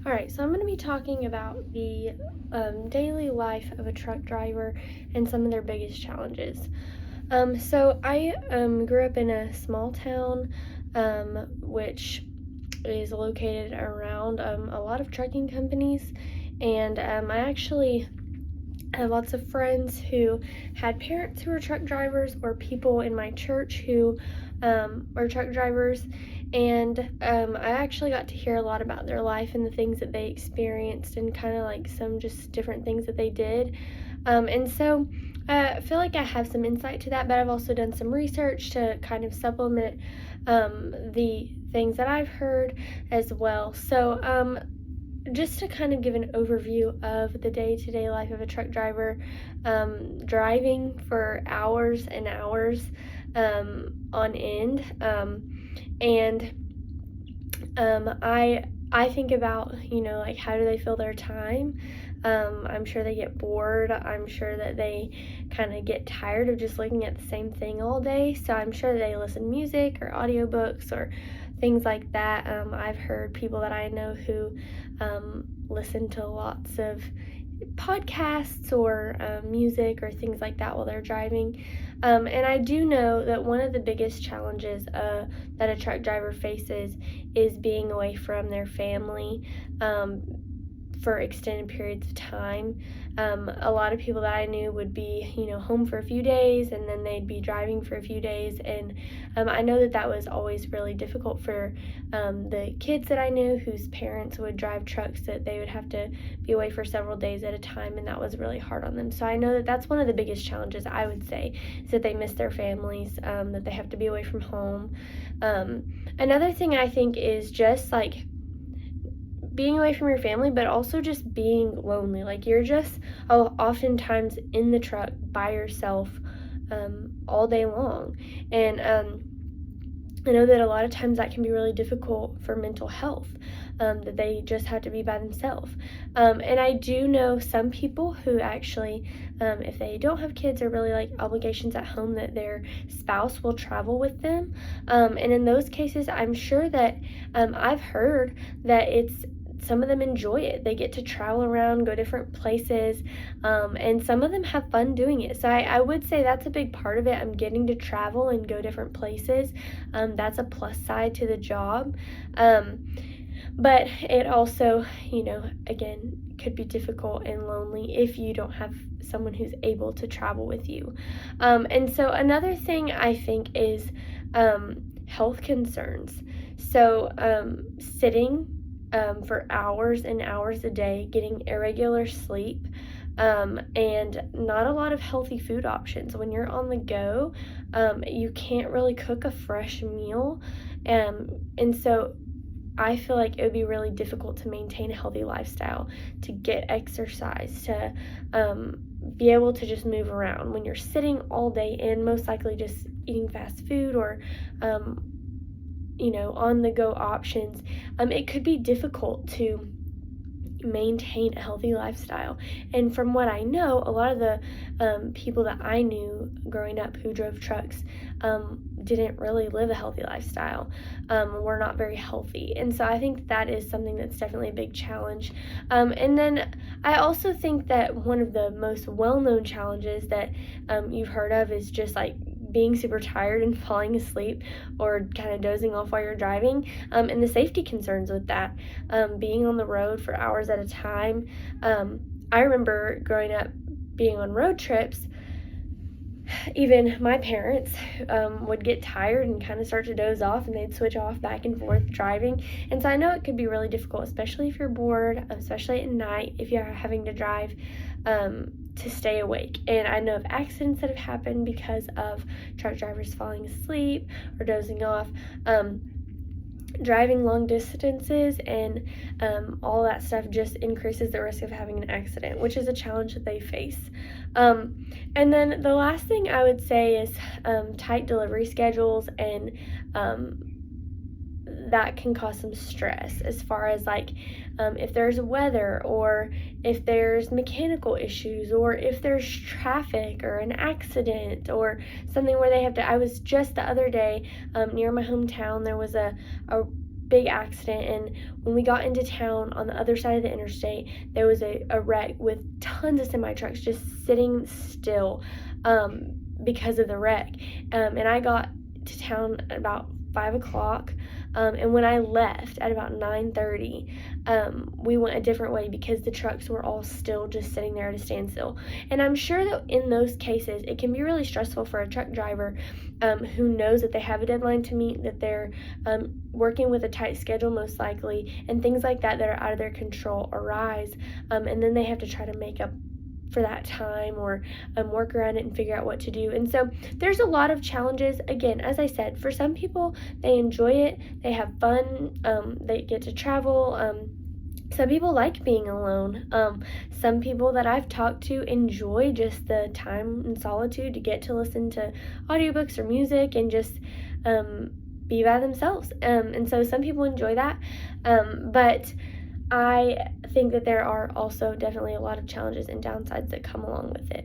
All right, so I'm going to be talking about the daily life of a truck driver and some of their biggest challenges. So I grew up in a small town, which is located around a lot of trucking companies, and I actually have lots of friends who had parents who were truck drivers or people in my church who were truck drivers. And I actually got to hear a lot about their life and the things that they experienced and kind of like some just different things that they did. And so I feel like I have some insight to that, but I've also done some research to kind of supplement the things that I've heard as well. So just to kind of give an overview of the day-to-day life of a truck driver, driving for hours and hours on end, and I think about, like, how do they fill their time? I'm sure they get bored. I'm sure that they kind of get tired of just looking at the same thing all day. So I'm sure they listen to music or audiobooks or things like that. I've heard people that I know who listen to lots of podcasts or music or things like that while they're driving. And I do know that one of the biggest challenges that a truck driver faces is being away from their family for extended periods of time. A lot of people that I knew would be, home for a few days and then they'd be driving for a few days. And I know that was always really difficult for the kids that I knew whose parents would drive trucks, that they would have to be away for several days at a time, and that was really hard on them. So I know that that's one of the biggest challenges, I would say, is that they miss their families, that they have to be away from home. Another thing I think is just like being away from your family, but also just being lonely. Like, you're just oftentimes in the truck by yourself all day long. And I know that a lot of times that can be really difficult for mental health, that they just have to be by themselves. And I do know some people who actually, if they don't have kids or really like obligations at home, that their spouse will travel with them. And in those cases, I'm sure that I've heard that some of them enjoy it. They get to travel around, go different places, and some of them have fun doing it. So I would say that's a big part of it. I'm getting to travel and go different places. That's a plus side to the job. But it also, again, could be difficult and lonely if you don't have someone who's able to travel with you. And so another thing I think is health concerns. So sitting for hours and hours a day, getting irregular sleep, and not a lot of healthy food options. When you're on the go, you can't really cook a fresh meal, and so I feel like it would be really difficult to maintain a healthy lifestyle, to get exercise, to be able to just move around. When you're sitting all day and most likely just eating fast food or on the go options, it could be difficult to maintain a healthy lifestyle. And from what I know, a lot of the people that I knew growing up who drove trucks didn't really live a healthy lifestyle, were not very healthy. And so I think that is something that's definitely a big challenge. And then I also think that one of the most well-known challenges that you've heard of is just like being super tired and falling asleep or kind of dozing off while you're driving, and the safety concerns with that, being on the road for hours at a time. I remember growing up being on road trips. Even my parents would get tired and kind of start to doze off, and they'd switch off back and forth driving. And so I know it could be really difficult, especially if you're bored, especially at night, if you're having to drive to stay awake. And I know of accidents that have happened because of truck drivers falling asleep or dozing off. Driving long distances and all that stuff just increases the risk of having an accident, which is a challenge that they face. And then the last thing I would say is tight delivery schedules, and that can cause some stress as far as like if there's weather or if there's mechanical issues or if there's traffic or an accident or something where they have to. I was just the other day near my hometown, there was a big accident, and when we got into town on the other side of the interstate, there was a wreck with tons of semi trucks just sitting still because of the wreck. And I got to town at about 5 o'clock, and when I left at about 9:30, we went a different way because the trucks were all still just sitting there at a standstill. And I'm sure that in those cases, it can be really stressful for a truck driver who knows that they have a deadline to meet, that they're working with a tight schedule most likely, and things like that that are out of their control arise, and then they have to try to make up for that time or work around it and figure out what to do. And so there's a lot of challenges. Again, as I said, for some people, they enjoy it, they have fun, they get to travel. Some people like being alone. Some people that I've talked to enjoy just the time and solitude to get to listen to audiobooks or music and just be by themselves. And so some people enjoy that. But I think that there are also definitely a lot of challenges and downsides that come along with it.